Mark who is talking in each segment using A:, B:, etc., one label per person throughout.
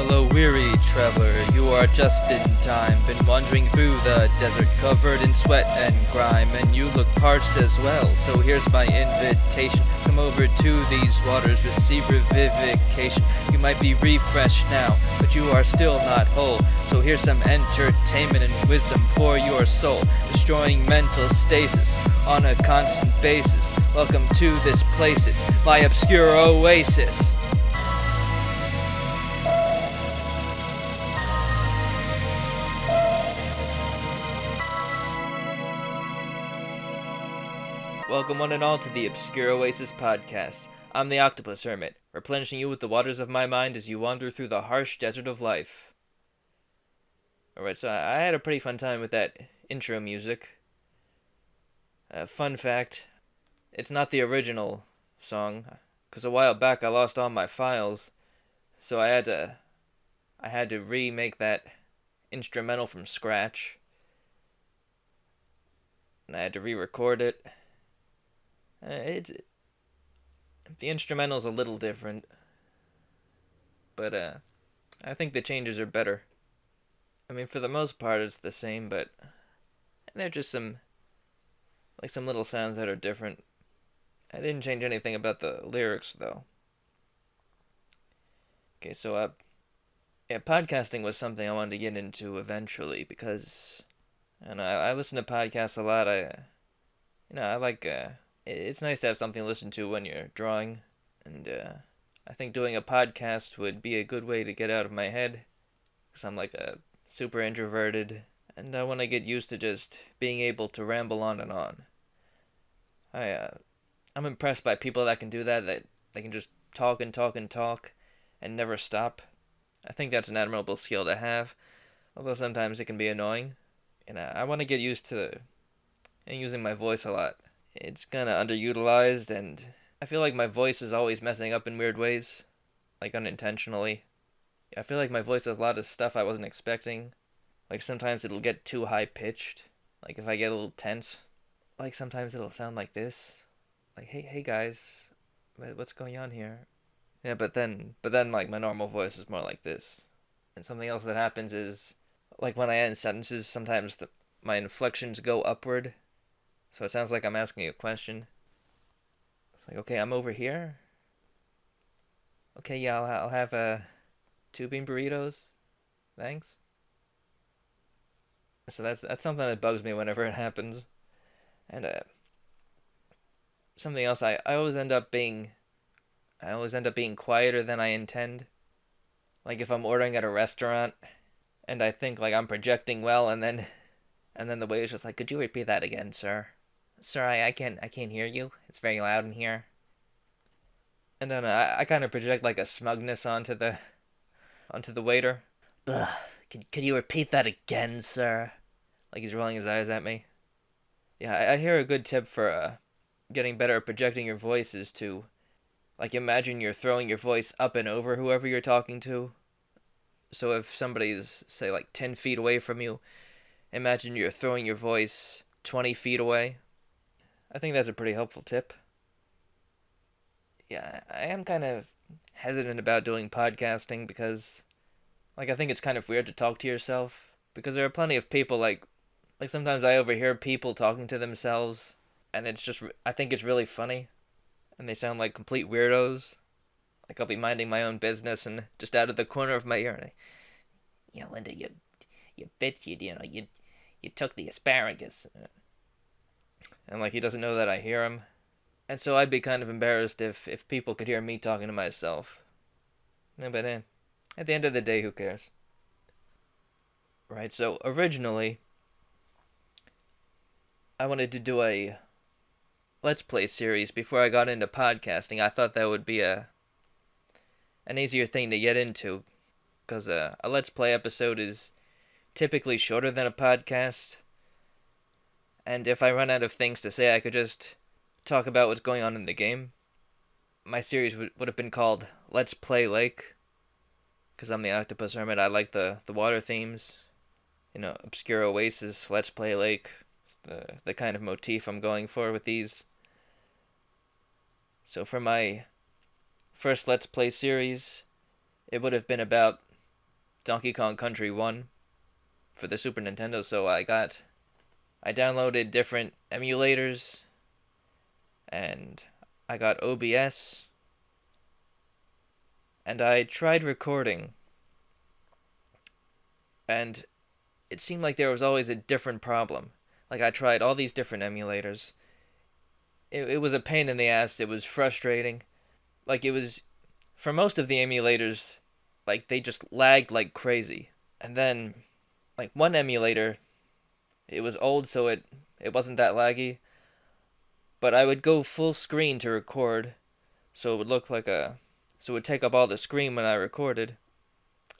A: Hello, weary traveler, you are just in time. Been wandering through the desert covered in sweat and grime, and you look parched as well. So here's my invitation, come over to these waters, receive revivification. You might be refreshed now, but you are still not whole. So here's some entertainment and wisdom for your soul, destroying mental stasis on a constant basis. Welcome to this place, it's my obscure oasis. Welcome one and all to the Obscure Oasis podcast. I'm the Octopus Hermit, replenishing you with the waters of my mind as you wander through the harsh desert of life. Alright, so I had a pretty fun time with that intro music. Fun fact, it's not the original song, because a while back I lost all my files, so I had to remake that instrumental from scratch, and I had to re-record it. The instrumental's a little different, but I think the changes are better. I mean, for the most part, it's the same, but there are just some little sounds that are different. I didn't change anything about the lyrics, though. Okay, so podcasting was something I wanted to get into eventually because, and I listen to podcasts a lot. I like. It's nice to have something to listen to when you're drawing, and I think doing a podcast would be a good way to get out of my head, because I'm like a super introverted, and I want to get used to just being able to ramble on and on. I'm impressed by people that can do that they can just talk and talk and talk and never stop. I think that's an admirable skill to have, although sometimes it can be annoying, and I want to get used to using my voice a lot. It's kind of underutilized, and I feel like my voice is always messing up in weird ways, like unintentionally. I feel like my voice does a lot of stuff I wasn't expecting. Like sometimes it'll get too high-pitched, like if I get a little tense. Like sometimes it'll sound like this, like, hey guys, what's going on here? Yeah, but then like my normal voice is more like this. And something else that happens is, like when I end sentences, sometimes my inflections go upward. So it sounds like I'm asking you a question. It's like, okay, I'm over here. Okay, yeah, I'll have 2 bean burritos. Thanks. So that's something that bugs me whenever it happens. And something else, I always end up being quieter than I intend. Like if I'm ordering at a restaurant and I think like I'm projecting well, and then the waiter's just like, "Could you repeat that again, sir? Sir, I can't hear you. It's very loud in here." And then I kind of project like a smugness onto the waiter. "Ugh, could you repeat that again, sir?" Like he's rolling his eyes at me. Yeah, I hear a good tip for getting better at projecting your voice is to, like, imagine you're throwing your voice up and over whoever you're talking to. So if somebody's, say, like 10 feet away from you, imagine you're throwing your voice 20 feet away. I think that's a pretty helpful tip. Yeah, I am kind of hesitant about doing podcasting because, like, I think it's kind of weird to talk to yourself. Because there are plenty of people, like sometimes I overhear people talking to themselves, and I think it's really funny. And they sound like complete weirdos. Like I'll be minding my own business, and just out of the corner of my ear, Linda, you bitch, you took the asparagus. And like he doesn't know that I hear him. And so I'd be kind of embarrassed if people could hear me talking to myself. Yeah, but at the end of the day, who cares? Right, so originally, I wanted to do a Let's Play series before I got into podcasting. I thought that would be an easier thing to get into, because a Let's Play episode is typically shorter than a podcast. And if I run out of things to say, I could just talk about what's going on in the game. My series would have been called Let's Play Lake, because I'm the Octopus Hermit. I like the water themes. Obscure Oasis, Let's Play Lake. The kind of motif I'm going for with these. So for my first Let's Play series, it would have been about Donkey Kong Country 1 for the Super Nintendo, so I downloaded different emulators, and I got OBS, and I tried recording, and it seemed like there was always a different problem. Like, I tried all these different emulators. It was a pain in the ass. It was frustrating. Like, it was, for most of the emulators, like, they just lagged like crazy. And then, like, one emulator, it was old, so it wasn't that laggy. But I would go full screen to record, so it would look like so it would take up all the screen when I recorded.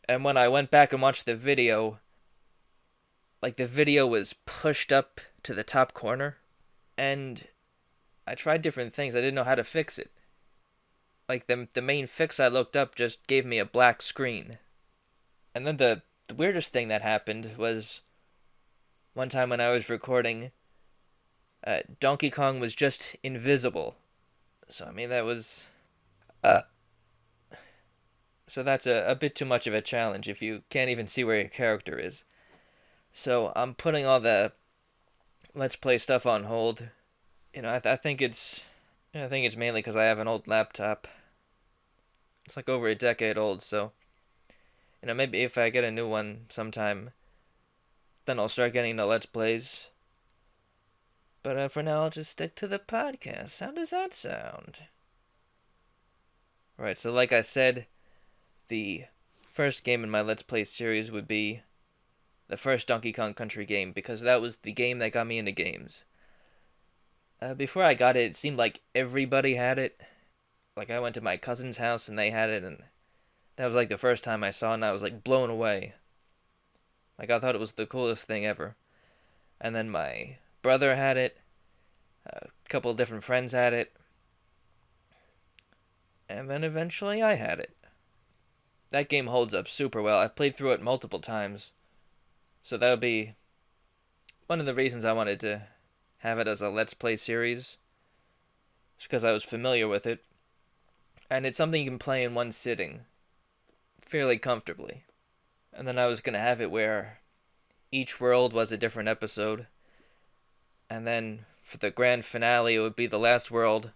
A: And when I went back and watched the video, like, the video was pushed up to the top corner, and I tried different things. I didn't know how to fix it. Like, the main fix I looked up just gave me a black screen. And then the weirdest thing that happened was one time when I was recording, Donkey Kong was just invisible. So, I mean, that was... So that's a bit too much of a challenge if you can't even see where your character is. So I'm putting all the Let's Play stuff on hold. You know, I think it's mainly because I have an old laptop. It's like over a decade old, so you know, maybe if I get a new one sometime, then I'll start getting the Let's Plays. But for now, I'll just stick to the podcast. How does that sound? Right, so like I said, the first game in my Let's Play series would be the first Donkey Kong Country game, because that was the game that got me into games. Before I got it, it seemed like everybody had it. Like, I went to my cousin's house and they had it, and that was like the first time I saw it, and I was like blown away. Like, I thought it was the coolest thing ever. And then my brother had it, a couple of different friends had it, and then eventually I had it. That game holds up super well. I've played through it multiple times. So that would be one of the reasons I wanted to have it as a Let's Play series. It's because I was familiar with it. And it's something you can play in one sitting fairly comfortably. And then I was going to have it where each world was a different episode. And then for the grand finale, it would be the last world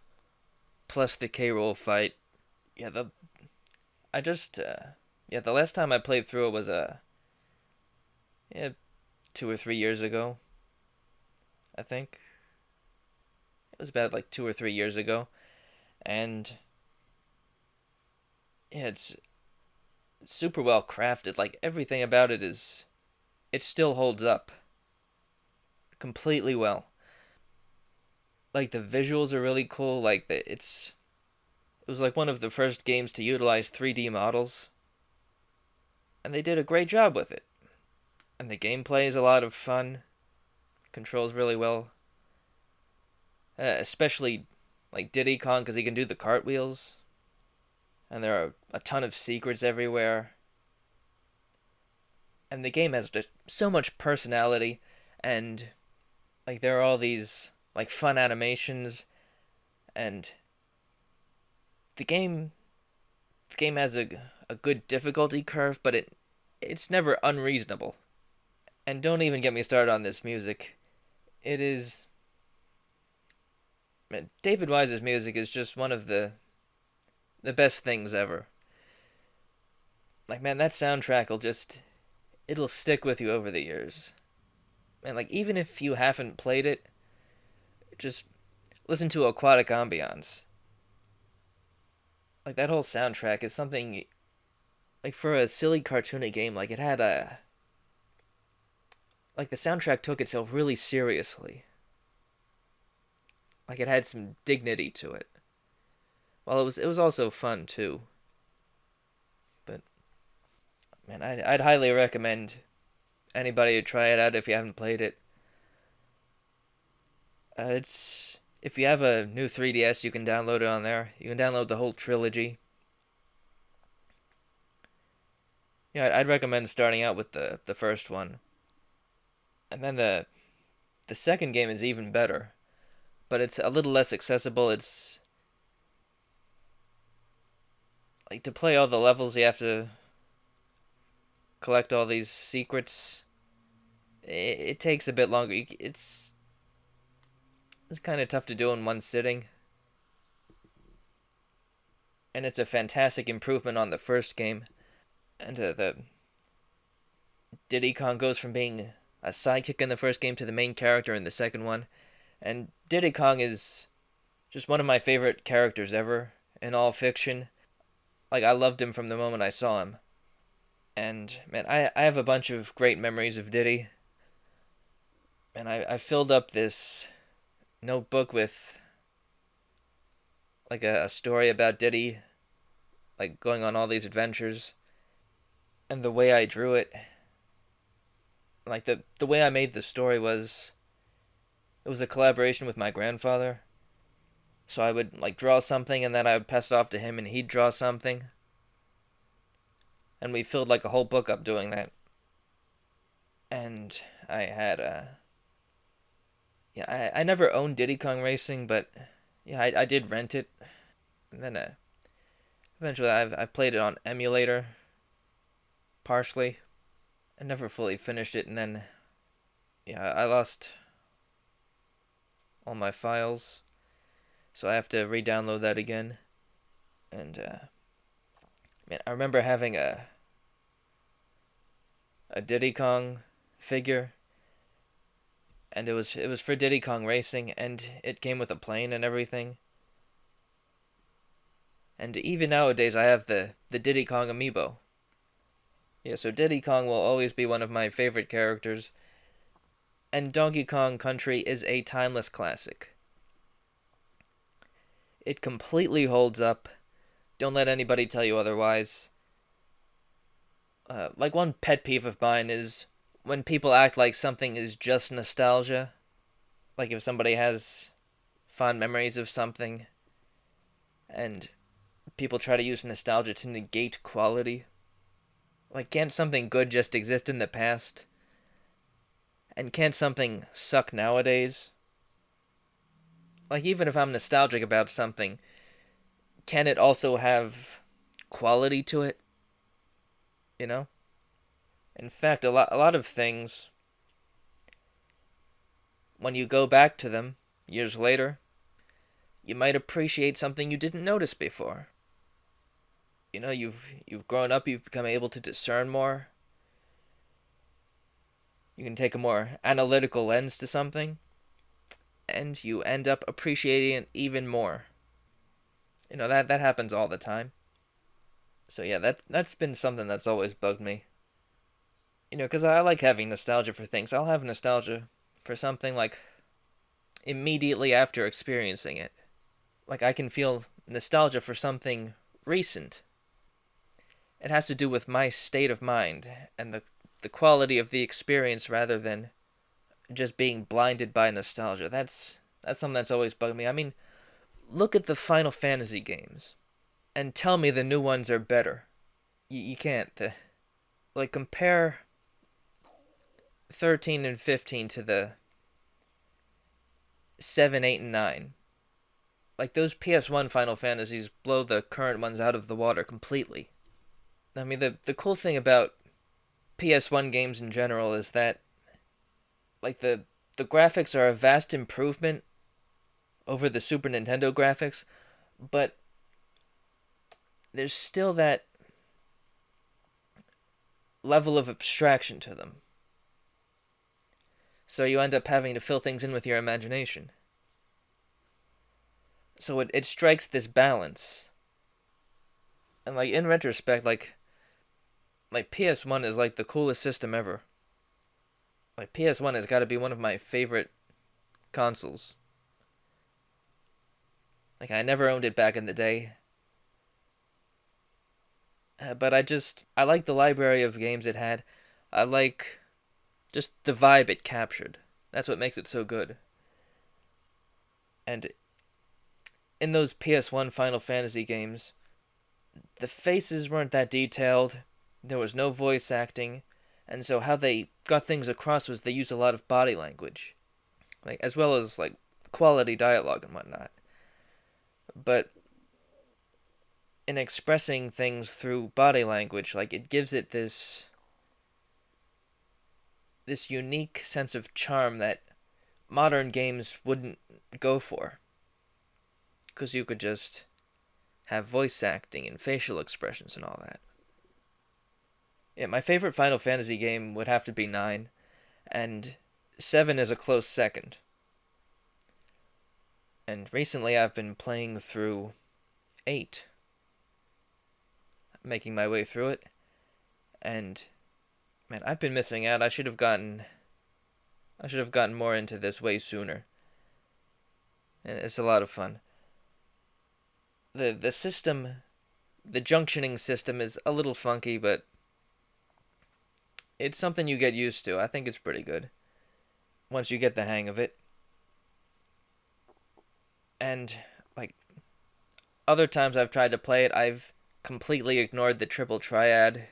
A: plus the K. Rool fight. Yeah, the last time I played through it was 2 or 3 years ago. I think it was about like 2 or 3 years ago, and yeah, it's super well crafted. Like, everything about it still holds up completely well. Like, the visuals are really cool. Like, it was like one of the first games to utilize 3D models, and they did a great job with it. And the gameplay is a lot of fun. Controls really well. Especially like Diddy Kong, because he can do the cartwheels. And there are a ton of secrets everywhere. And the game has just so much personality. And like, there are all these like fun animations. And the game has a good difficulty curve, but it's never unreasonable. And don't even get me started on this music. It is... Man, David Wise's music is just one of the best things ever. Like, man, that soundtrack it'll stick with you over the years. And like, even if you haven't played it, just listen to Aquatic Ambiance. Like, that whole soundtrack is something... Like, for a silly cartoony game, like, it had a... Like, the soundtrack took itself really seriously. Like, it had some dignity to it. Well, it was also fun, too. But, man, I'd highly recommend anybody to try it out if you haven't played it. If you have a new 3DS, you can download it on there. You can download the whole trilogy. Yeah, I'd recommend starting out with the first one. And then the second game is even better, but it's a little less accessible. It's like, to play all the levels, you have to collect all these secrets. It takes a bit longer. It's kind of tough to do in one sitting, and it's a fantastic improvement on the first game. And the Diddy Kong goes from being a sidekick in the first game to the main character in the second one. And Diddy Kong is just one of my favorite characters ever in all fiction. Like, I loved him from the moment I saw him. And, man, I have a bunch of great memories of Diddy. And I filled up this notebook with, like, a story about Diddy, like, going on all these adventures. And the way I drew it, like, the way I made the story was, it was a collaboration with my grandfather. So I would, like, draw something, and then I would pass it off to him, and he'd draw something. And we filled, like, a whole book up doing that. And I had, yeah, I never owned Diddy Kong Racing, but, yeah, I did rent it. And then, eventually I've played it on emulator, partially. I never fully finished it, and then, yeah, I lost all my files. So I have to re-download that again. And, man, I remember having a Diddy Kong figure, and it was for Diddy Kong Racing, and it came with a plane and everything. And even nowadays, I have the Diddy Kong amiibo. Yeah, so Diddy Kong will always be one of my favorite characters, and Donkey Kong Country is a timeless classic. It completely holds up. Don't let anybody tell you otherwise. Like, one pet peeve of mine is when people act like something is just nostalgia. Like, if somebody has fond memories of something, and people try to use nostalgia to negate quality. Like, can't something good just exist in the past? And can't something suck nowadays? Like, even if I'm nostalgic about something, can it also have quality to it? You know? In fact, a lot of things, when you go back to them years later, you might appreciate something you didn't notice before. You know, you've grown up, you've become able to discern more. You can take a more analytical lens to something, and you end up appreciating it even more. You know, that happens all the time. So yeah, that's been something that's always bugged me. You know, because I like having nostalgia for things. I'll have nostalgia for something, like, immediately after experiencing it. Like, I can feel nostalgia for something recent. It has to do with my state of mind and the quality of the experience rather than just being blinded by nostalgia. That's something that's always bugged me. I mean, look at the Final Fantasy games and tell me the new ones are better. You can't. Like, compare 13 and 15 to the 7, 8, and 9. Like, those PS1 Final Fantasies blow the current ones out of the water completely. I mean, the cool thing about PS1 games in general is that, like, the graphics are a vast improvement over the Super Nintendo graphics, but there's still that level of abstraction to them. So you end up having to fill things in with your imagination. So it strikes this balance. And, like, in retrospect, like PS1 is, like, the coolest system ever. Like, PS1 has got to be one of my favorite consoles. Like, I never owned it back in the day. But I like the library of games it had. I like just the vibe it captured. That's what makes it so good. And in those PS1 Final Fantasy games, the faces weren't that detailed. There was no voice acting. And so how they got things across was they used a lot of body language. Like, as well as, like, quality dialogue and whatnot. But in expressing things through body language, like, it gives it this this unique sense of charm that modern games wouldn't go for, because you could just have voice acting and facial expressions and all that. Yeah, my favorite Final Fantasy game would have to be 9, and 7 is a close second. And recently I've been playing through 8, making my way through it, and man, I've been missing out. I should have gotten more into this way sooner. And it's a lot of fun. The system, the junctioning system is a little funky, but it's something you get used to. I think it's pretty good once you get the hang of it. And like other times I've tried to play it, I've completely ignored the triple triad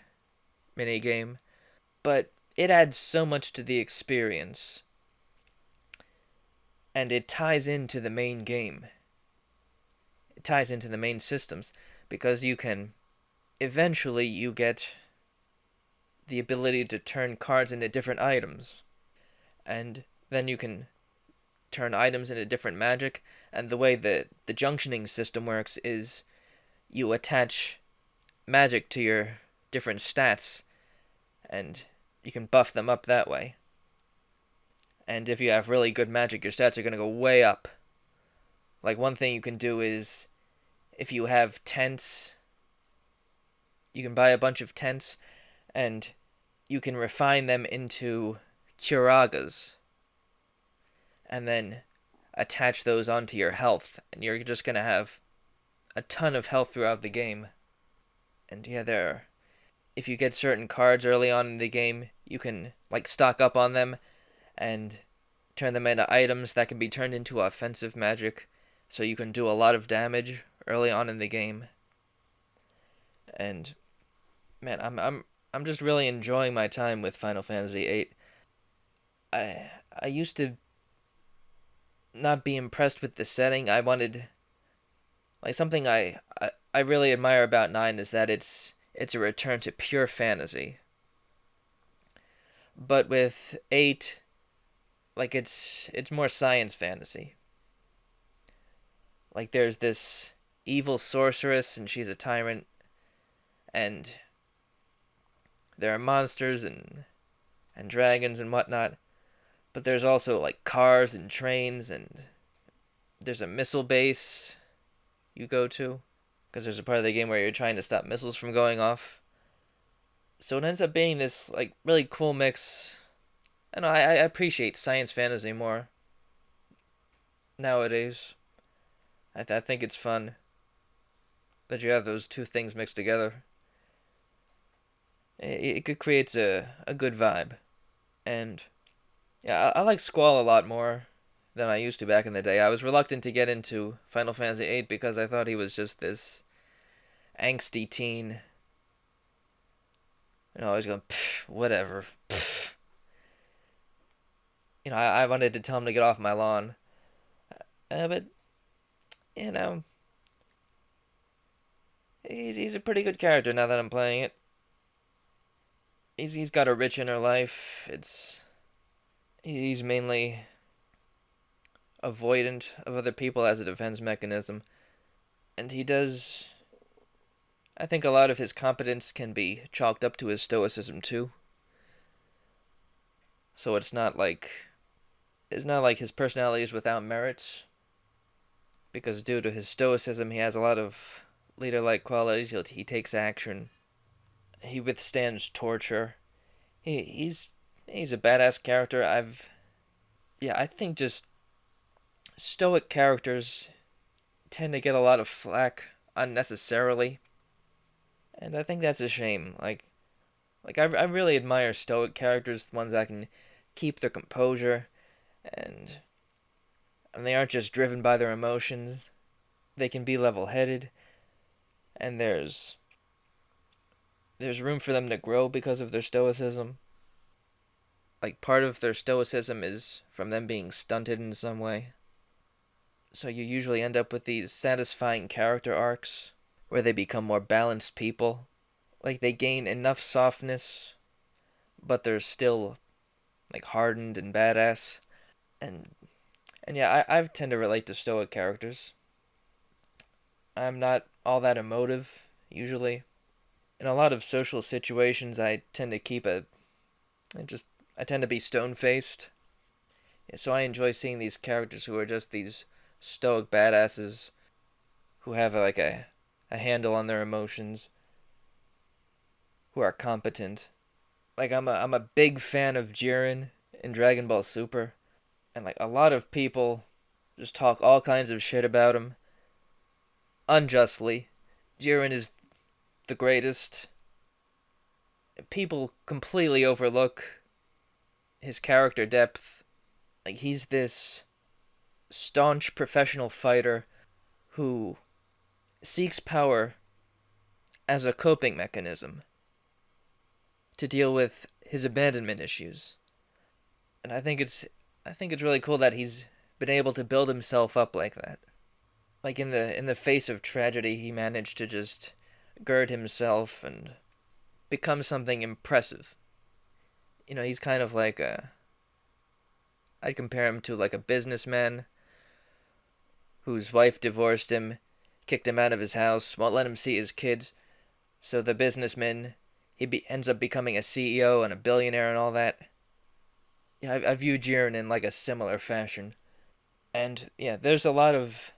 A: minigame, but it adds so much to the experience. And it ties into the main game. It ties into the main systems because you get the ability to turn cards into different items. And then you can turn items into different magic. And the way the junctioning system works is you attach magic to your different stats, and you can buff them up that way. And if you have really good magic, your stats are going to go way up. Like, one thing you can do is, if you have tents, you can buy a bunch of tents, and you can refine them into curagas, and then attach those onto your health, and you're just going to have a ton of health throughout the game. And yeah, if you get certain cards early on in the game, you can like stock up on them and turn them into items that can be turned into offensive magic, so you can do a lot of damage early on in the game. And man, I'm just really enjoying my time with Final Fantasy VIII. I used to not be impressed with the setting. I wanted like something I really admire about 9 is that it's a return to pure fantasy. But with 8, like it's more science fantasy. Like there's this evil sorceress and she's a tyrant, and there are monsters and dragons and whatnot. But there's also like cars and trains, and there's a missile base you go to, because there's a part of the game where you're trying to stop missiles from going off. So it ends up being this like really cool mix. I know I appreciate science fantasy more nowadays. I think it's fun that you have those two things mixed together. It creates a good vibe. And yeah, I like Squall a lot more than I used to back in the day. I was reluctant to get into Final Fantasy VIII because I thought he was just this angsty teen. You know, I was going, whatever. Pff. You know, I wanted to tell him to get off my lawn. But, you know, he's a pretty good character now that I'm playing it. He's got a rich inner life. He's mainly avoidant of other people as a defense mechanism. And he does... I think a lot of his competence can be chalked up to his stoicism too. So it's not like his personality is without merits. Because due to his stoicism, he has a lot of leader-like qualities. He takes action. He withstands torture. He's a badass character. I think just stoic characters tend to get a lot of flack unnecessarily. And I think that's a shame. Like I really admire stoic characters, the ones that can keep their composure, and they aren't just driven by their emotions. They can be level-headed, and there's room for them to grow because of their stoicism. Like, part of their stoicism is from them being stunted in some way. So you usually end up with these satisfying character arcs where they become more balanced people. Like, they gain enough softness, but they're still like hardened and badass. And yeah, I tend to relate to stoic characters. I'm not all that emotive usually. In a lot of social situations, I tend to keep a I just I tend to be stone faced. So I enjoy seeing these characters who are just these stoic badasses who have like a handle on their emotions, who are competent. Like I'm a big fan of Jiren in Dragon Ball Super, and like a lot of people just talk all kinds of shit about him unjustly. Jiren is the greatest. People completely overlook his character depth. Like he's this staunch professional fighter who seeks power as a coping mechanism to deal with his abandonment issues. And I think it's really cool that he's been able to build himself up like that. Like in the face of tragedy, he managed to just gird himself and become something impressive. He's kind of like a I'd compare him to like a businessman whose wife divorced him, kicked him out of his house, won't let him see his kids. So the businessman, ends up becoming a CEO and a billionaire and all that. Yeah, I view Jiren in like a similar fashion, and yeah, there's a lot of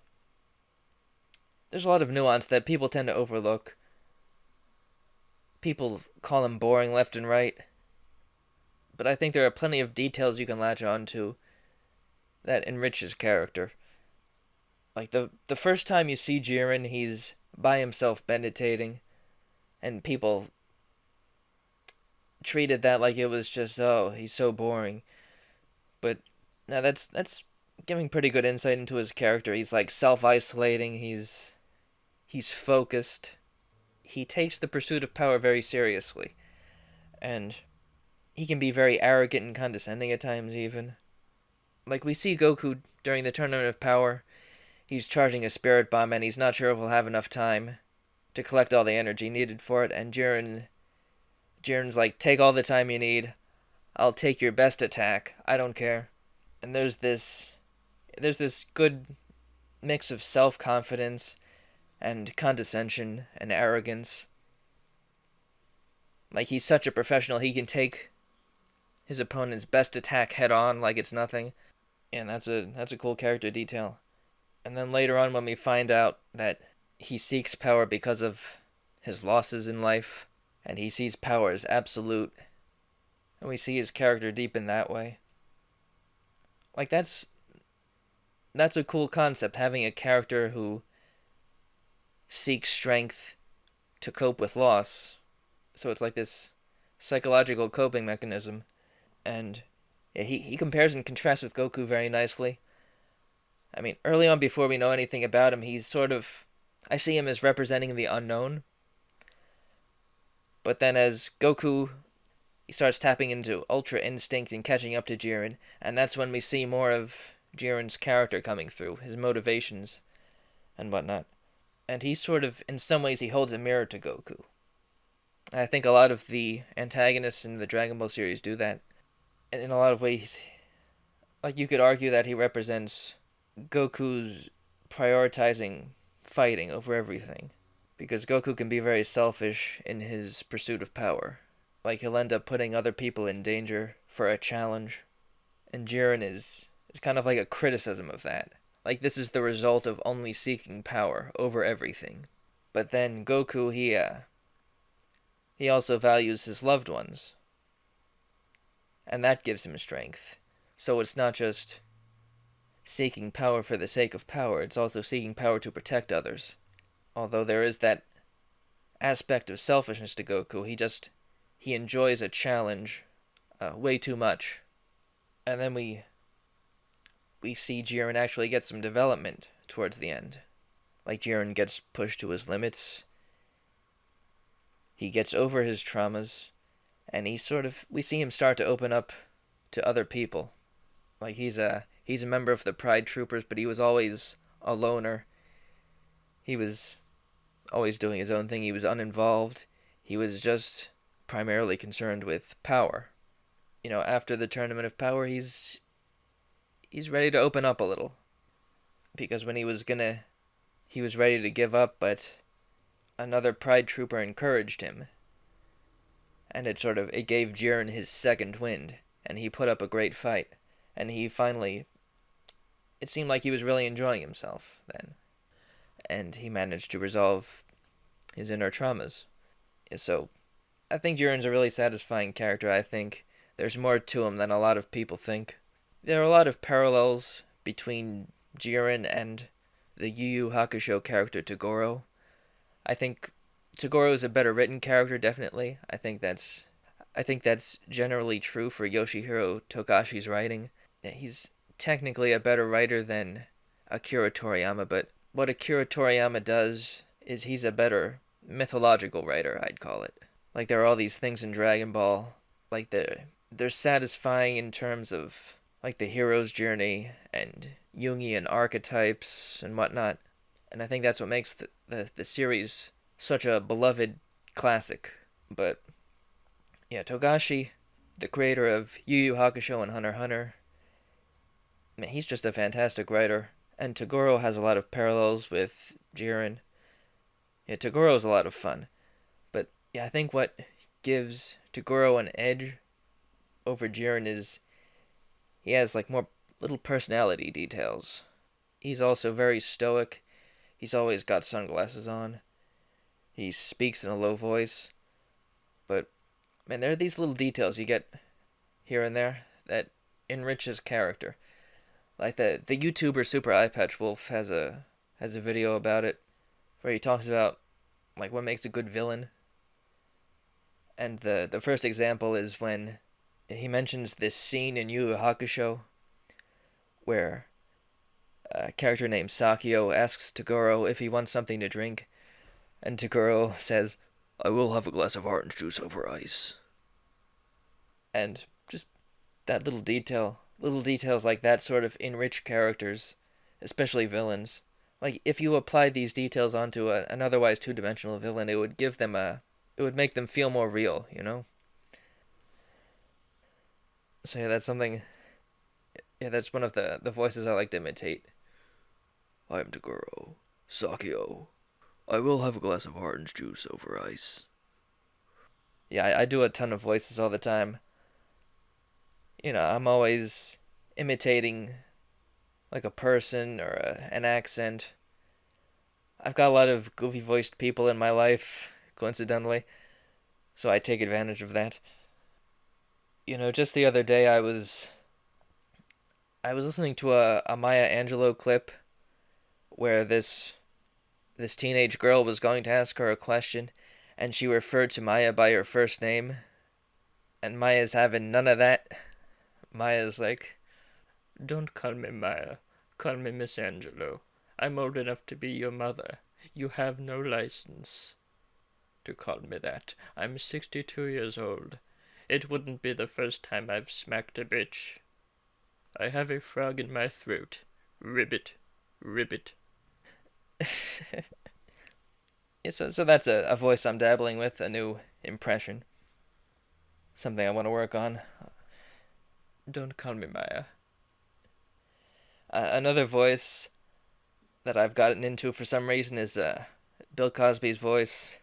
A: nuance that people tend to overlook. People call him boring left and right, but I think there are plenty of details you can latch on to that enrich his character. Like the first time you see Jiren, he's by himself meditating, and people treated that like it was just, oh, he's so boring. But now that's giving pretty good insight into his character. He's like self-isolating, he's focused. He takes the pursuit of power very seriously, and he can be very arrogant and condescending at times even. Like we see Goku during the Tournament of Power, he's charging a spirit bomb and he's not sure if he'll have enough time to collect all the energy needed for it, and Jiren's like, take all the time you need. I'll take your best attack. I don't care. And there's this good mix of self-confidence and condescension and arrogance. Like he's such a professional, he can take his opponent's best attack head on like it's nothing. And that's a cool character detail. And then later on when we find out that he seeks power because of his losses in life, and he sees power as absolute, and we see his character deepen that way. Like that's a cool concept, having a character who seeks strength to cope with loss. So it's like this psychological coping mechanism. And yeah, he compares and contrasts with Goku very nicely. I mean, early on, before we know anything about him, he's sort of, I see him as representing the unknown. But then as Goku, he starts tapping into Ultra Instinct and catching up to Jiren, and that's when we see more of Jiren's character coming through, his motivations and whatnot. And he sort of, in some ways, he holds a mirror to Goku. I think a lot of the antagonists in the Dragon Ball series do that. And in a lot of ways, like you could argue that he represents Goku's prioritizing fighting over everything. Because Goku can be very selfish in his pursuit of power. Like he'll end up putting other people in danger for a challenge. And Jiren is kind of like a criticism of that. Like this is the result of only seeking power over everything. But then Goku, he also values his loved ones. And that gives him strength. So it's not just seeking power for the sake of power, it's also seeking power to protect others. Although there is that aspect of selfishness to Goku, he enjoys a challenge way too much. And then we see Jiren actually get some development towards the end. Like Jiren gets pushed to his limits. He gets over his traumas, and we see him start to open up to other people. Like he's a member of the Pride Troopers, but he was always a loner. He was always doing his own thing. He was uninvolved. He was just primarily concerned with power. after the Tournament of Power, he's ready to open up a little. Because when he was ready to give up, but another Pride Trooper encouraged him. And it gave Jiren his second wind, and he put up a great fight. And it seemed like he was really enjoying himself then. And he managed to resolve his inner traumas. So, I think Jiren's a really satisfying character. I think there's more to him than a lot of people think. There are a lot of parallels between Jiren and the Yu Yu Hakusho character Toguro. I think Toguro is a better written character, definitely. I think that's generally true for Yoshihiro Togashi's writing. He's technically a better writer than Akira Toriyama, but what Akira Toriyama does is he's a better mythological writer, I'd call it. Like, there are all these things in Dragon Ball, like they're satisfying in terms of like the hero's journey and Jungian archetypes and whatnot. And I think that's what makes the series such a beloved classic. But yeah, Togashi, the creator of Yu Yu Hakusho and Hunter x Hunter, man, he's just a fantastic writer. And Toguro has a lot of parallels with Jiren. Yeah, Toguro is a lot of fun. But yeah, I think what gives Toguro an edge over Jiren is he has like more little personality details. He's also very stoic. He's always got sunglasses on. He speaks in a low voice. But man, there are these little details you get here and there that enrich his character. Like the YouTuber Super Eye Patch Wolf has a video about it where he talks about like what makes a good villain. And the first example is when he mentions this scene in Yu Yu Hakusho where a character named Sakio asks Toguro if he wants something to drink, and Toguro says, "I will have a glass of orange juice over ice." And just that little details like that sort of enrich characters, especially villains. Like, if you applied these details onto an otherwise two-dimensional villain, it would make them feel more real, So yeah, that's one of the voices I like to imitate. "I am Toguro. Sakio. I will have a glass of orange juice over ice." Yeah, I do a ton of voices all the time. I'm always imitating like a person or an accent. I've got a lot of goofy voiced people in my life, coincidentally, so I take advantage of that. Just the other day I was listening to a Maya Angelou clip where this teenage girl was going to ask her a question, and she referred to Maya by her first name, and Maya's having none of that. Maya's like, "Don't call me Maya. Call me Miss Angelou. I'm old enough to be your mother. You have no license to call me that. I'm 62 years old. It wouldn't be the first time I've smacked a bitch. I have a frog in my throat. Ribbit. Ribbit." Yeah, so that's a voice I'm dabbling with, a new impression. Something I want to work on. Don't call me Maya. Another voice that I've gotten into for some reason is Bill Cosby's voice.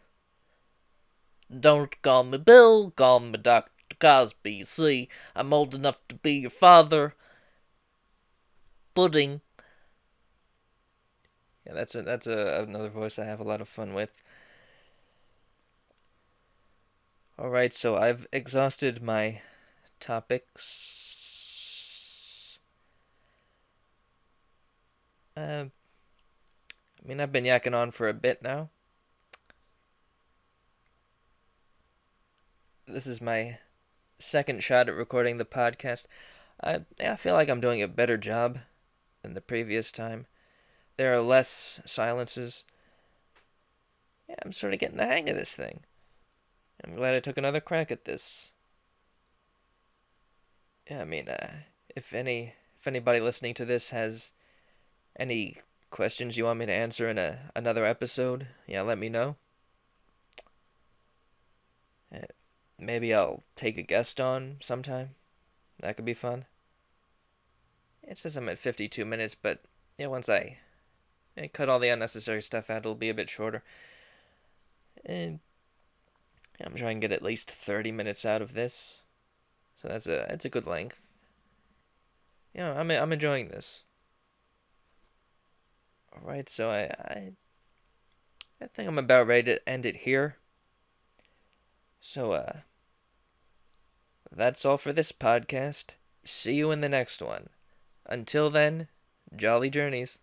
A: "Don't call me Bill, call me Dr. Cosby. See, I'm old enough to be your father. Pudding." Yeah, that's another voice I have a lot of fun with. Alright, so I've exhausted my topics. I've been yakking on for a bit now. This is my second shot at recording the podcast. I feel like I'm doing a better job than the previous time. There are less silences. Yeah, I'm sort of getting the hang of this thing. I'm glad I took another crack at this. Yeah, if anybody listening to this has any questions you want me to answer in another episode, yeah, let me know. Maybe I'll take a guest on sometime. That could be fun. It says I'm at 52 minutes, but yeah, once I cut all the unnecessary stuff out, it'll be a bit shorter. And I'm trying to get at least 30 minutes out of this, so that's a good length. Yeah, I'm enjoying this. All right, so I think I'm about ready to end it here. So that's all for this podcast. See you in the next one. Until then, jolly journeys.